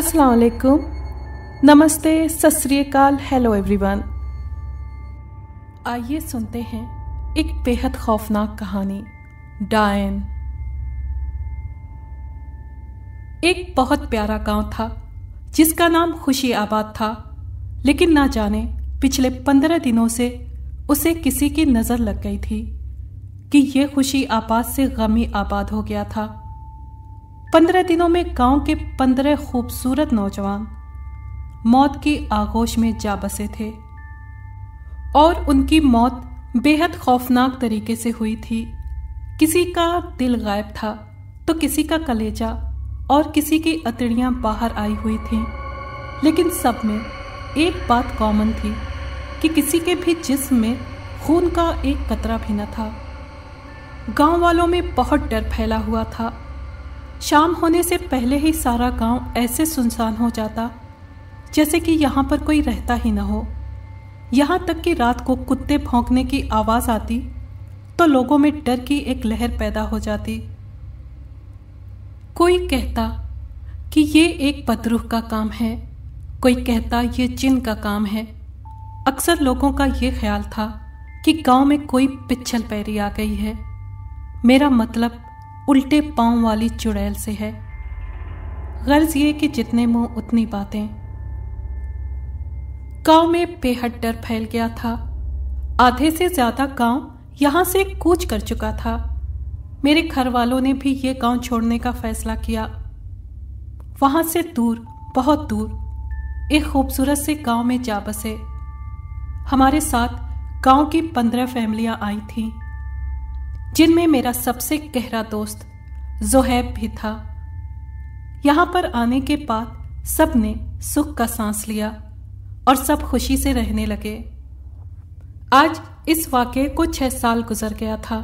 अस्सलाम वालेकुम, नमस्ते, सत श्री अकाल, हेलो एवरीवन। आइए सुनते हैं एक बेहद खौफनाक कहानी, डायन। एक बहुत प्यारा गांव था जिसका नाम खुशी आबाद था, लेकिन ना जाने पिछले 15 दिनों से उसे किसी की नजर लग गई थी कि यह खुशी आबाद से गमी आबाद हो गया था। 15 दिनों में गांव के 15 खूबसूरत नौजवान मौत की आगोश में जा बसे थे और उनकी मौत बेहद खौफनाक तरीके से हुई थी। किसी का दिल गायब था तो किसी का कलेजा और किसी की अतड़ियां बाहर आई हुई थीं, लेकिन सब में एक बात कॉमन थी कि किसी के भी जिस्म में खून का एक कतरा भी न था। गांव वालों में बहुत डर फैला हुआ था। शाम होने से पहले ही सारा गांव ऐसे सुनसान हो जाता जैसे कि यहाँ पर कोई रहता ही न हो। यहाँ तक कि रात को कुत्ते भौंकने की आवाज़ आती तो लोगों में डर की एक लहर पैदा हो जाती। कोई कहता कि ये एक बदरूह का काम है, कोई कहता ये जिन का काम है। अक्सर लोगों का ये ख्याल था कि गांव में कोई पिच्छल पैरी आ गई है। मेरा मतलब उल्टे पांव वाली चुड़ैल से है। गर्ज ये कि जितने मुंह उतनी बातें। गांव में बेहद डर फैल गया था। आधे से ज्यादा गांव यहां से कूच कर चुका था। मेरे घर वालों ने भी ये गांव छोड़ने का फैसला किया। वहां से दूर, बहुत दूर एक खूबसूरत से गांव में जा बसे। हमारे साथ गांव की 15 फैमिलियां आई थीं, जिनमें मेरा सबसे गहरा दोस्त जोहैब भी था। यहां पर आने के बाद सब ने सुख का सांस लिया और सब खुशी से रहने लगे। आज इस वाक़ये को 6 साल गुजर गया था।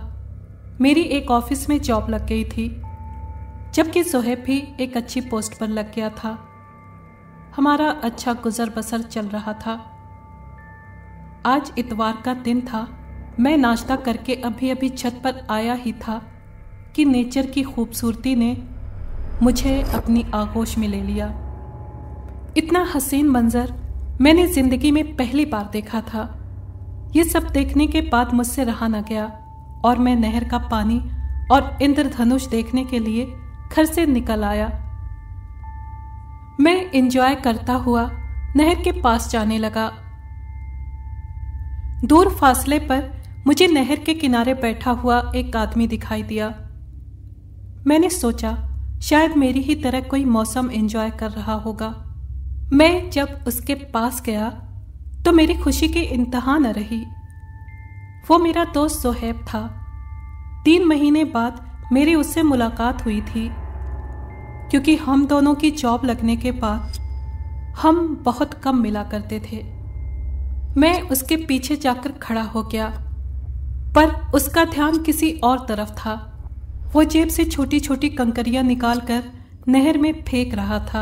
मेरी एक ऑफिस में जॉब लग गई थी, जबकि जोहैब भी एक अच्छी पोस्ट पर लग गया था। हमारा अच्छा गुजर बसर चल रहा था। आज इतवार का दिन था। मैं नाश्ता करके अभी अभी छत पर आया ही था कि नेचर की खूबसूरती ने मुझे अपनी आगोश में ले लिया। इतना हसीन मंजर मैंने जिंदगी में पहली बार देखा था। ये सब देखने के बाद मुझसे रहा न गया और मैं नहर का पानी और इंद्रधनुष देखने के लिए घर से निकल आया। मैं एंजॉय करता हुआ नहर के पास जाने लगा। दूर फासले पर मुझे नहर के किनारे बैठा हुआ एक आदमी दिखाई दिया। मैंने सोचा शायद मेरी ही तरह कोई मौसम एंजॉय कर रहा होगा। मैं जब उसके पास गया तो मेरी खुशी की इंतहा न रही। वो मेरा दोस्त जोहैब था। 3 महीने बाद मेरी उससे मुलाकात हुई थी, क्योंकि हम दोनों की जॉब लगने के बाद हम बहुत कम मिला करते थे। मैं उसके पीछे जाकर खड़ा हो गया, पर उसका ध्यान किसी और तरफ था। वो जेब से छोटी छोटी कंकरियां निकालकर नहर में फेंक रहा था।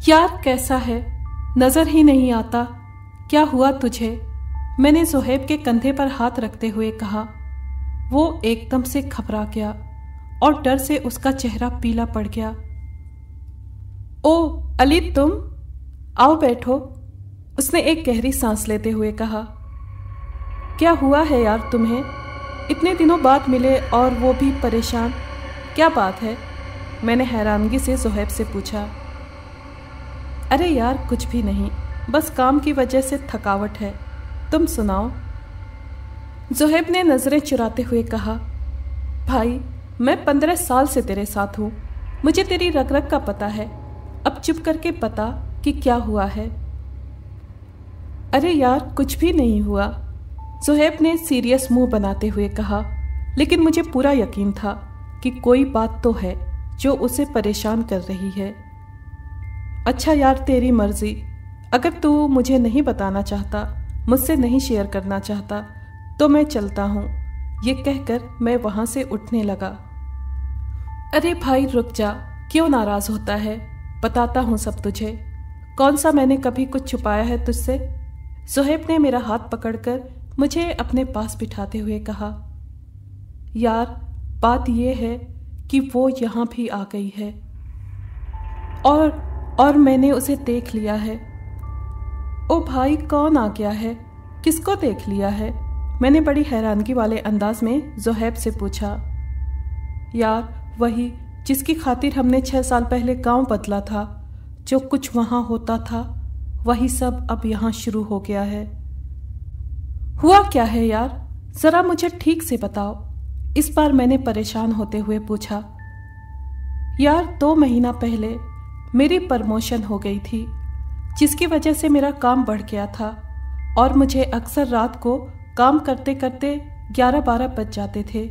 यार कैसा है, नजर ही नहीं आता, क्या हुआ तुझे? मैंने जोहैब के कंधे पर हाथ रखते हुए कहा। वो एकदम से घबरा गया और डर से उसका चेहरा पीला पड़ गया। ओ अली, तुम आओ बैठो, उसने एक गहरी सांस लेते हुए कहा। क्या हुआ है यार तुम्हें? इतने दिनों बाद मिले और वो भी परेशान, क्या बात है? मैंने हैरानगी से जोहैब से पूछा। अरे यार कुछ भी नहीं, बस काम की वजह से थकावट है, तुम सुनाओ। जोहैब ने नजरें चुराते हुए कहा। भाई मैं 15 साल से तेरे साथ हूँ, मुझे तेरी रग रग का पता है। अब चुप करके बता कि क्या हुआ है। अरे यार कुछ भी नहीं हुआ, जोहैब ने सीरियस मुंह बनाते हुए कहा, लेकिन मुझे पूरा यकीन था कि कोई बात तो है जो उसे परेशान कर रही है। अच्छा यार तेरी मर्जी, अगर तू मुझे नहीं बताना चाहता, मुझसे नहीं शेयर करना चाहता तो मैं चलता हूँ, ये कहकर मैं वहाँ से उठने लगा। अरे भाई रुक जा, क्यों नाराज होता है? बताता हूँ सब तुझे। कौन सा मैंने कभी कुछ छुपाया है तुझसे? जोहैब ने मेरा हाथ पकड़कर मुझे अपने पास बिठाते हुए कहा। यार बात यह है कि वो यहाँ भी आ गई है। और मैंने उसे देख लिया है। ओ भाई, कौन आ गया है? किसको देख लिया है? मैंने बड़ी हैरानगी वाले अंदाज में ज़ोहैब से पूछा। यार, वही जिसकी खातिर हमने 6 साल पहले गांव बदला था। जो कुछ वहां होता था वही सब अब यहां शुरू हो गया है। हुआ क्या है यार, जरा मुझे ठीक से बताओ। इस बार मैंने परेशान होते हुए पूछा। यार, 2 महीना पहले मेरी प्रमोशन हो गई थी, जिसकी वजह से मेरा काम बढ़ गया था और मुझे अक्सर रात को काम करते करते 11-12 बज जाते थे।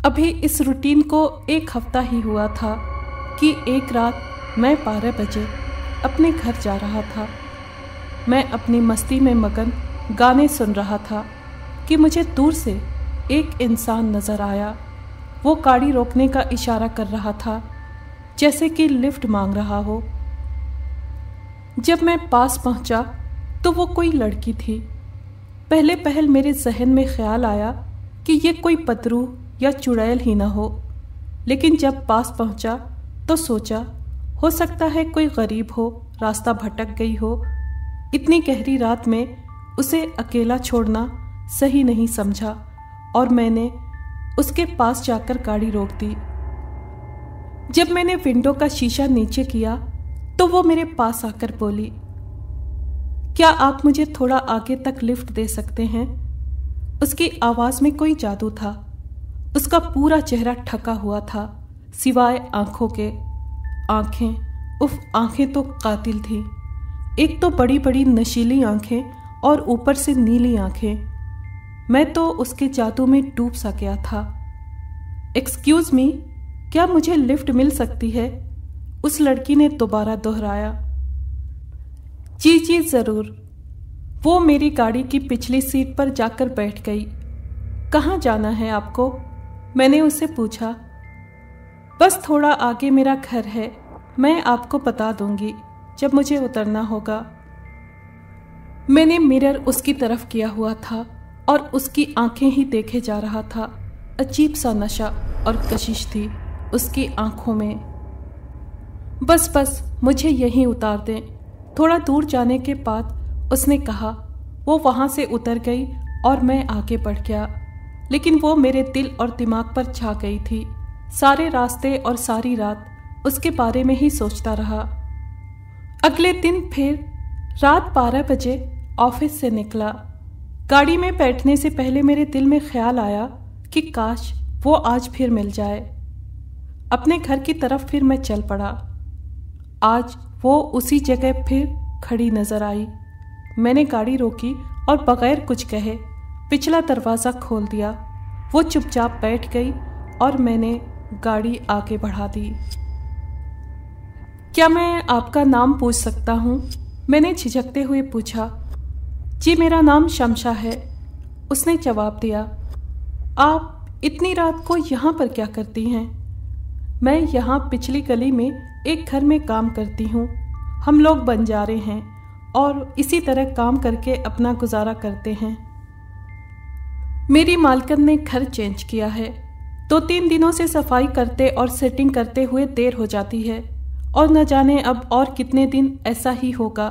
अभी इस रूटीन को 1 हफ्ता ही हुआ था कि एक रात मैं 12 बजे अपने घर जा रहा था। मैं अपनी मस्ती में मगन गाने सुन रहा था कि मुझे दूर से एक इंसान नजर आया। वो गाड़ी रोकने का इशारा कर रहा था, जैसे कि लिफ्ट मांग रहा हो। जब मैं पास पहुंचा तो वो कोई लड़की थी। पहले पहल मेरे जहन में ख्याल आया कि ये कोई पतरू या चुड़ैल ही ना हो, लेकिन जब पास पहुंचा तो सोचा हो सकता है कोई गरीब हो, रास्ता भटक गई हो। इतनी गहरी रात में उसे अकेला छोड़ना सही नहीं समझा और मैंने उसके पास जाकर गाड़ी रोक दी। जब मैंने विंडो का शीशा नीचे किया तो वो मेरे पास आकर बोली, क्या आप मुझे थोड़ा आगे तक लिफ्ट दे सकते हैं? उसकी आवाज में कोई जादू था। उसका पूरा चेहरा ठका हुआ था, सिवाय आंखों के। आंखें, उफ, आंखें तो कातिल थी। एक तो बड़ी बड़ी नशीली आंखें और ऊपर से नीली आंखें। मैं तो उसके जादू में डूब सा गया था। एक्सक्यूज मी, क्या मुझे लिफ्ट मिल सकती है? उस लड़की ने दोबारा दोहराया। जी जी जरूर। वो मेरी गाड़ी की पिछली सीट पर जाकर बैठ गई। कहाँ जाना है आपको? मैंने उससे पूछा। बस थोड़ा आगे मेरा घर है, मैं आपको बता दूंगी जब मुझे उतरना होगा। मैंने मिरर उसकी तरफ किया हुआ था और उसकी आंखें ही देखे जा रहा था। अजीब सा नशा और कशिश थी उसकी आंखों में। बस मुझे यहीं उतार दें। थोड़ा दूर जाने के बाद उसने कहा। वो वहां से उतर गई और मैं आगे बढ़ गया, लेकिन वो मेरे दिल और दिमाग पर छा गई थी। सारे रास्ते और सारी रात उसके बारे में ही सोचता रहा। अगले दिन फिर रात 12 बजे ऑफिस से निकला। गाड़ी में बैठने से पहले मेरे दिल में ख्याल आया कि काश वो आज फिर मिल जाए। अपने घर की तरफ फिर मैं चल पड़ा। आज वो उसी जगह फिर खड़ी नजर आई। मैंने गाड़ी रोकी और बगैर कुछ कहे पिछला दरवाज़ा खोल दिया। वो चुपचाप बैठ गई और मैंने गाड़ी आगे बढ़ा दी। क्या मैं आपका नाम पूछ सकता हूँ? मैंने झिझकते हुए पूछा। जी, मेरा नाम शमशा है, उसने जवाब दिया। आप इतनी रात को यहाँ पर क्या करती हैं? मैं यहाँ पिछली गली में एक घर में काम करती हूँ। हम लोग बंजारे हैं और इसी तरह काम करके अपना गुजारा करते हैं। मेरी मालकिन ने घर चेंज किया है। 2-3 दिनों से सफाई करते और सेटिंग करते हुए देर हो जाती है और न जाने अब और कितने दिन ऐसा ही होगा।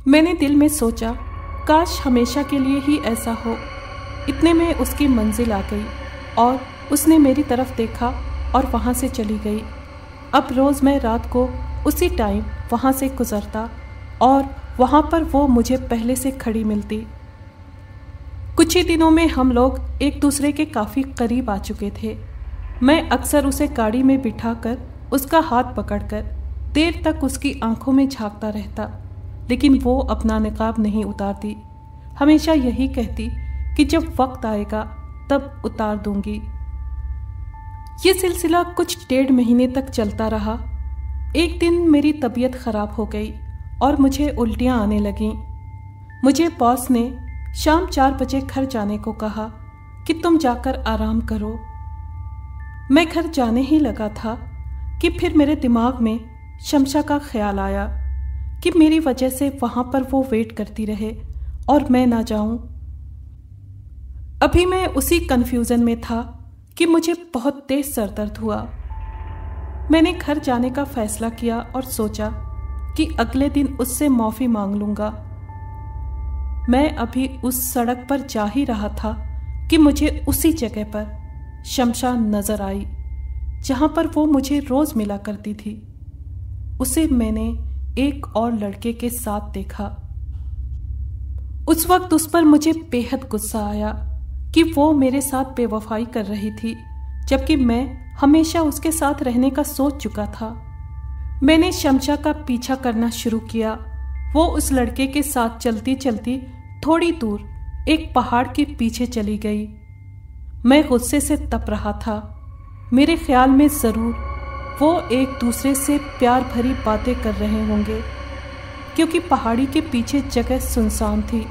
मैंने दिल में सोचा, काश हमेशा के लिए ही ऐसा हो। इतने में उसकी मंजिल आ गई और उसने मेरी तरफ देखा और वहाँ से चली गई। अब रोज़ मैं रात को उसी टाइम वहाँ से गुजरता और वहाँ पर वो मुझे पहले से खड़ी मिलती। कुछ ही दिनों में हम लोग एक दूसरे के काफ़ी करीब आ चुके थे। मैं अक्सर उसे गाड़ी में बिठाकर उसका हाथ पकड़कर देर तक उसकी आंखों में झांकता रहता, लेकिन वो अपना निकाब नहीं उतारती। हमेशा यही कहती कि जब वक्त आएगा तब उतार दूंगी। ये सिलसिला कुछ 1.5 महीने तक चलता रहा। एक दिन मेरी तबीयत खराब हो गई और मुझे उल्टियां आने लगीं। मुझे बॉस ने शाम 4 बजे घर जाने को कहा कि तुम जाकर आराम करो। मैं घर जाने ही लगा था कि फिर मेरे दिमाग में शमशा का ख्याल आया कि मेरी वजह से वहां पर वो वेट करती रहे और मैं ना जाऊं। अभी मैं उसी कंफ्यूजन में था कि मुझे बहुत तेज सर दर्द हुआ। मैंने घर जाने का फैसला किया और सोचा कि अगले दिन उससे माफी मांग लूंगा। मैं अभी उस सड़क पर जा ही रहा था कि मुझे उसी जगह पर शमशा नजर आई जहां पर वो मुझे रोज मिला करती थी। उसे मैंने एक और लड़के के साथ देखा। उस वक्त उस पर मुझे बेहद गुस्सा आया कि वो मेरे साथ बेवफाई कर रही थी, जबकि मैं हमेशा उसके साथ रहने का सोच चुका था। मैंने शमशा का पीछा करना शुरू किया। वो उस लड़के के साथ चलती चलती थोड़ी दूर एक पहाड़ के पीछे चली गई। मैं गुस्से से तप रहा था। मेरे ख्याल में जरूर वो एक दूसरे से प्यार भरी बातें कर रहे होंगे, क्योंकि पहाड़ी के पीछे जगह सुनसान थी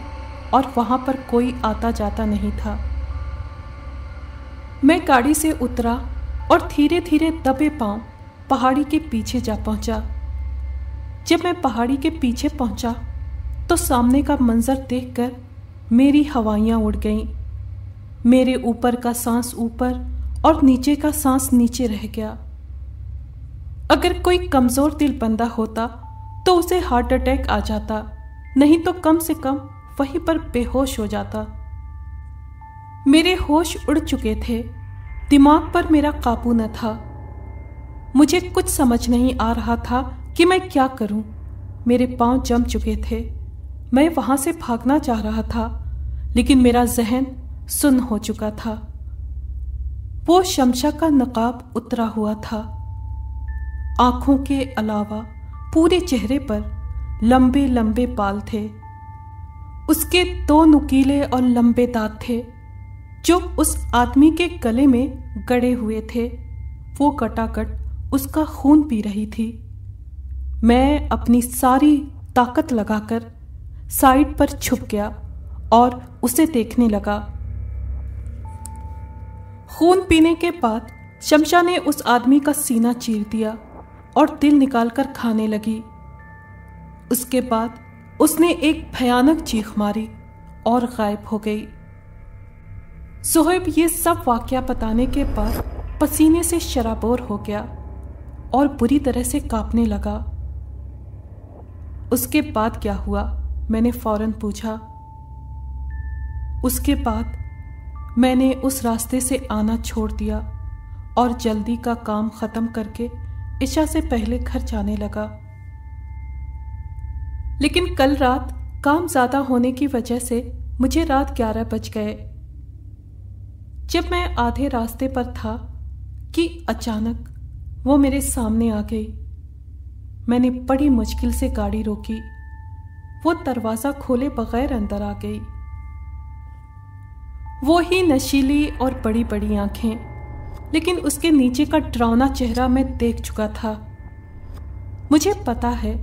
और वहां पर कोई आता जाता नहीं था। मैं गाड़ी से उतरा और धीरे धीरे दबे पांव पहाड़ी के पीछे जा पहुंचा। जब मैं पहाड़ी के पीछे पहुंचा तो सामने का मंजर देखकर मेरी हवाइयां उड़ गईं। मेरे ऊपर का सांस ऊपर और नीचे का सांस नीचे रह गया। अगर कोई कमजोर दिल बंदा होता तो उसे हार्ट अटैक आ जाता, नहीं तो कम से कम वहीं पर बेहोश हो जाता। मेरे होश उड़ चुके थे, दिमाग पर मेरा काबू न था। मुझे कुछ समझ नहीं आ रहा था कि मैं क्या करूं। मेरे पांव जम चुके थे। मैं वहां से भागना चाह रहा था, लेकिन मेरा जहन सुन्न हो चुका था। वो शमशा का नकाब उतरा हुआ था। आंखों के अलावा पूरे चेहरे पर लंबे लंबे बाल थे। उसके 2 नुकीले और लंबे दांत थे जो उस आदमी के गले में गड़े हुए थे। वो कटाकट उसका खून पी रही थी। मैं अपनी सारी ताकत लगाकर साइड पर छुप गया और उसे देखने लगा। खून पीने के बाद शमशा ने उस आदमी का सीना चीर दिया और दिल निकालकर खाने लगी। उसके बाद उसने एक भयानक चीख मारी और गायब हो गई। सुहेब ये सब वाकया बताने के बाद पसीने से शराबोर हो गया और बुरी तरह से कांपने लगा। उसके बाद क्या हुआ? मैंने फौरन पूछा। उसके बाद मैंने उस रास्ते से आना छोड़ दिया और जल्दी का काम खत्म करके इशा से पहले घर जाने लगा। लेकिन कल रात काम ज्यादा होने की वजह से मुझे रात 11 बज गए। जब मैं आधे रास्ते पर था कि अचानक वो मेरे सामने आ गई। मैंने बड़ी मुश्किल से गाड़ी रोकी। वो दरवाजा खोले बगैर अंदर आ गई। वो ही नशीली और बड़ी बड़ी आंखें, लेकिन उसके नीचे का डरावना चेहरा मैं देख चुका था। मुझे पता है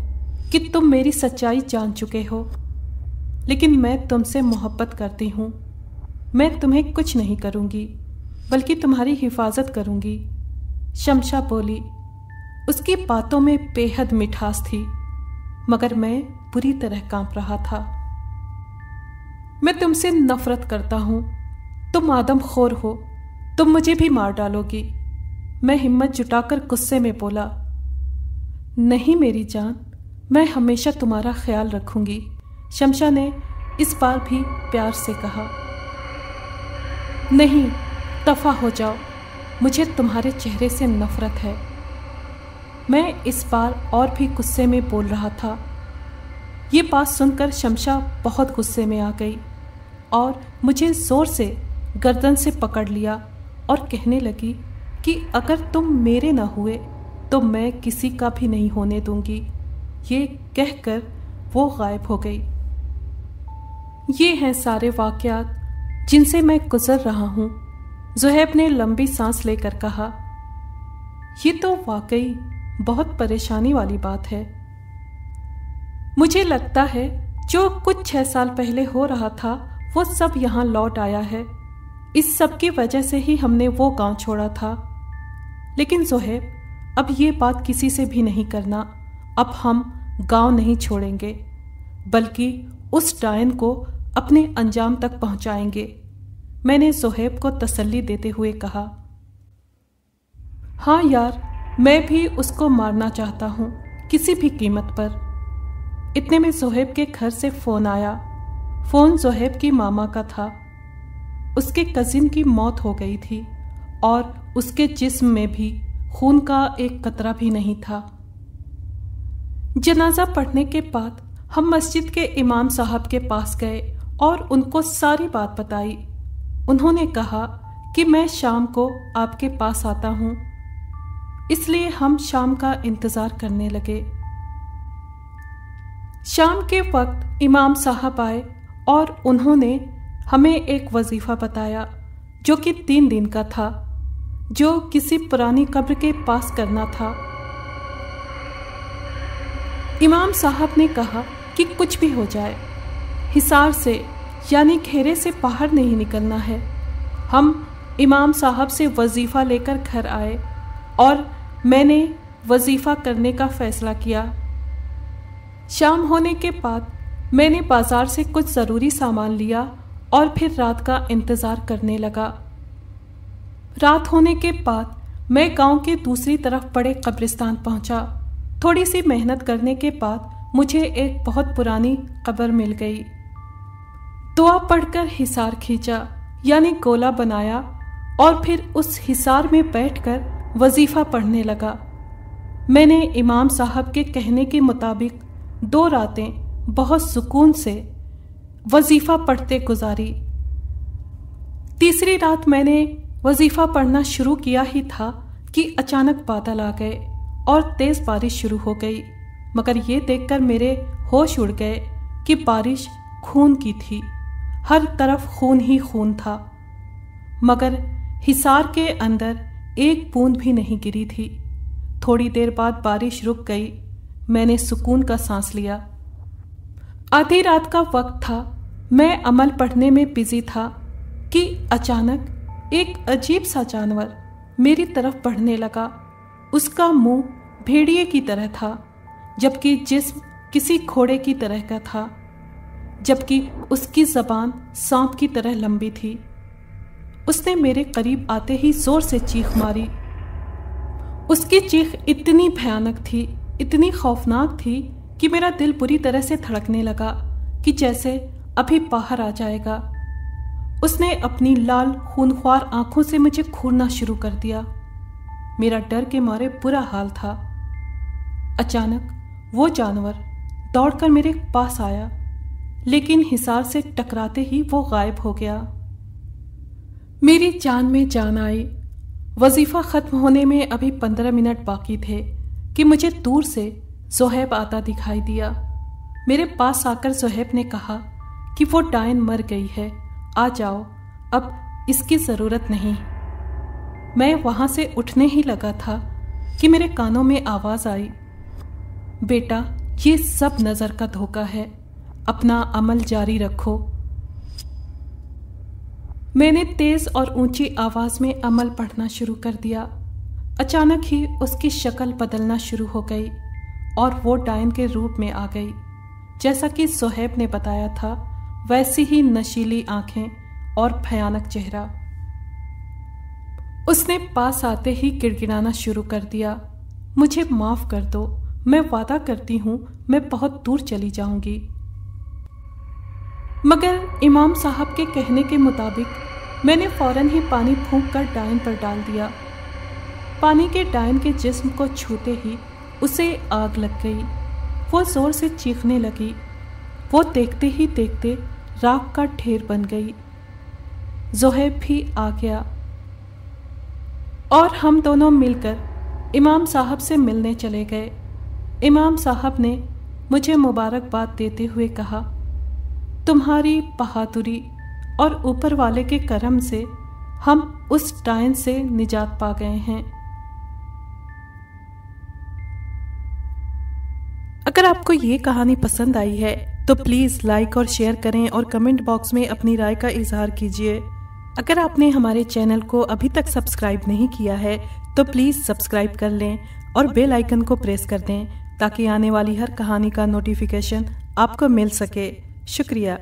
कि तुम मेरी सच्चाई जान चुके हो, लेकिन मैं तुमसे मोहब्बत करती हूं। मैं तुम्हें कुछ नहीं करूंगी, बल्कि तुम्हारी हिफाजत करूंगी, शमशा बोली। उसकी बातों में बेहद मिठास थी, मगर मैं बुरी तरह कांप रहा था। मैं तुमसे नफरत करता हूं। तुम आदमखोर हो। तुम मुझे भी मार डालोगी। मैं हिम्मत जुटाकर गुस्से में बोला। नहीं मेरी जान, मैं हमेशा तुम्हारा ख्याल रखूंगी, शमशा ने इस बार भी प्यार से कहा। नहीं, दफा हो जाओ। मुझे तुम्हारे चेहरे से नफरत है। मैं इस बार और भी गुस्से में बोल रहा था। ये बात सुनकर शमशा बहुत गुस्से में आ गई और मुझे जोर से गर्दन से पकड़ लिया और कहने लगी कि अगर तुम मेरे न हुए तो मैं किसी का भी नहीं होने दूंगी। ये कहकर वो गायब हो गई। ये हैं सारे वाकयात जिनसे मैं गुजर रहा हूं। ज़ुहैब ने लंबी सांस लेकर कहा, ये तो वाकई बहुत परेशानी वाली बात है। मुझे लगता है जो कुछ 6 साल पहले हो रहा था वो सब यहाँ लौट आया है। इस सब की वजह से ही हमने वो गांव छोड़ा था। लेकिन ज़ुहैब, अब ये बात किसी से भी नहीं करना। अब हम गांव नहीं छोड़ेंगे, बल्कि उस डायन को अपने अंजाम तक पहुंचाएंगे। मैंने ज़ुहैब को तसल्ली देते हुए कहा। हाँ यार, मैं भी उसको मारना चाहता हूँ, किसी भी कीमत पर। इतने में जोहेब के घर से फ़ोन आया। फ़ोन जोहेब की मामा का था। उसके कजिन की मौत हो गई थी और उसके जिस्म में भी खून का एक कतरा भी नहीं था। जनाजा पढ़ने के बाद हम मस्जिद के इमाम साहब के पास गए और उनको सारी बात बताई। उन्होंने कहा कि मैं शाम को आपके पास आता हूँ, इसलिए हम शाम का इंतज़ार करने लगे। शाम के वक्त इमाम साहब आए और उन्होंने हमें एक वजीफ़ा बताया जो कि 3 दिन का था, जो किसी पुरानी कब्र के पास करना था। इमाम साहब ने कहा कि कुछ भी हो जाए, हिसार से यानी घेरे से बाहर नहीं निकलना है। हम इमाम साहब से वजीफ़ा लेकर घर आए और मैंने वजीफ़ा करने का फ़ैसला किया। शाम होने के बाद मैंने बाज़ार से कुछ ज़रूरी सामान लिया और फिर रात का इंतज़ार करने लगा। रात होने के बाद मैं गांव के दूसरी तरफ पड़े कब्रिस्तान पहुंचा। थोड़ी सी मेहनत करने के बाद मुझे एक बहुत पुरानी कब्र मिल गई। दुआ पढ़कर हिसार खींचा यानी गोला बनाया और फिर उस हिसार में बैठकर वजीफ़ा पढ़ने लगा। मैंने इमाम साहब के कहने के मुताबिक 2 रातें बहुत सुकून से वजीफ़ा पढ़ते गुजारी। तीसरी रात मैंने वजीफ़ा पढ़ना शुरू किया ही था कि अचानक बादल आ गए और तेज़ बारिश शुरू हो गई। मगर ये देखकर मेरे होश उड़ गए कि बारिश खून की थी, हर तरफ खून ही खून था। मगर हिसार के अंदर एक बूंद भी नहीं गिरी थी। थोड़ी देर बाद बारिश रुक गई। मैंने सुकून का सांस लिया। आधी रात का वक्त था। मैं अमल पढ़ने में बिजी था कि अचानक एक अजीब सा जानवर मेरी तरफ बढ़ने लगा। उसका मुंह भेड़िए की तरह था, जबकि जिस्म किसी घोड़े की तरह का था, जबकि उसकी ज़बान सांप की तरह लंबी थी। उसने मेरे करीब आते ही जोर से चीख मारी। उसकी चीख इतनी भयानक थी, इतनी खौफनाक थी कि मेरा दिल बुरी तरह से धड़कने लगा कि जैसे अभी बाहर आ जाएगा। उसने अपनी लाल खूनख्वार आंखों से मुझे घूरना शुरू कर दिया। मेरा डर के मारे बुरा हाल था। अचानक वो जानवर दौड़कर मेरे पास आया, लेकिन हिसार से टकराते ही वो गायब हो गया। मेरी जान में जान आई। वजीफ़ा ख़त्म होने में अभी 15 मिनट बाकी थे कि मुझे दूर से जोहेब आता दिखाई दिया। मेरे पास आकर जोहेब ने कहा कि वो डायन मर गई है, आ जाओ, अब इसकी ज़रूरत नहीं। मैं वहाँ से उठने ही लगा था कि मेरे कानों में आवाज़ आई, बेटा ये सब नज़र का धोखा है, अपना अमल जारी रखो। मैंने तेज़ और ऊंची आवाज़ में अमल पढ़ना शुरू कर दिया। अचानक ही उसकी शक्ल बदलना शुरू हो गई और वो डायन के रूप में आ गई। जैसा कि जोहेब ने बताया था, वैसी ही नशीली आंखें और भयानक चेहरा। उसने पास आते ही गिड़गिड़ाना शुरू कर दिया, मुझे माफ़ कर दो, मैं वादा करती हूँ मैं बहुत दूर चली जाऊंगी। मगर इमाम साहब के कहने के मुताबिक मैंने फौरन ही पानी फूंक कर डायन पर डाल दिया। पानी के डायन के जिस्म को छूते ही उसे आग लग गई। वो ज़ोर से चीखने लगी। वो देखते ही देखते राख का ढेर बन गई। जोहेब भी आ गया और हम दोनों मिलकर इमाम साहब से मिलने चले गए। इमाम साहब ने मुझे मुबारकबाद देते हुए कहा, तुम्हारी बहादुरी और ऊपर वाले के करम से हम उस डायन से निजात पा गए हैं। अगर आपको ये कहानी पसंद आई है तो प्लीज़ लाइक और शेयर करें और कमेंट बॉक्स में अपनी राय का इजहार कीजिए। अगर आपने हमारे चैनल को अभी तक सब्सक्राइब नहीं किया है तो प्लीज़ सब्सक्राइब कर लें और बेल आइकन को प्रेस कर दें ताकि आने वाली हर कहानी का नोटिफिकेशन आपको मिल सके। शुक्रिया।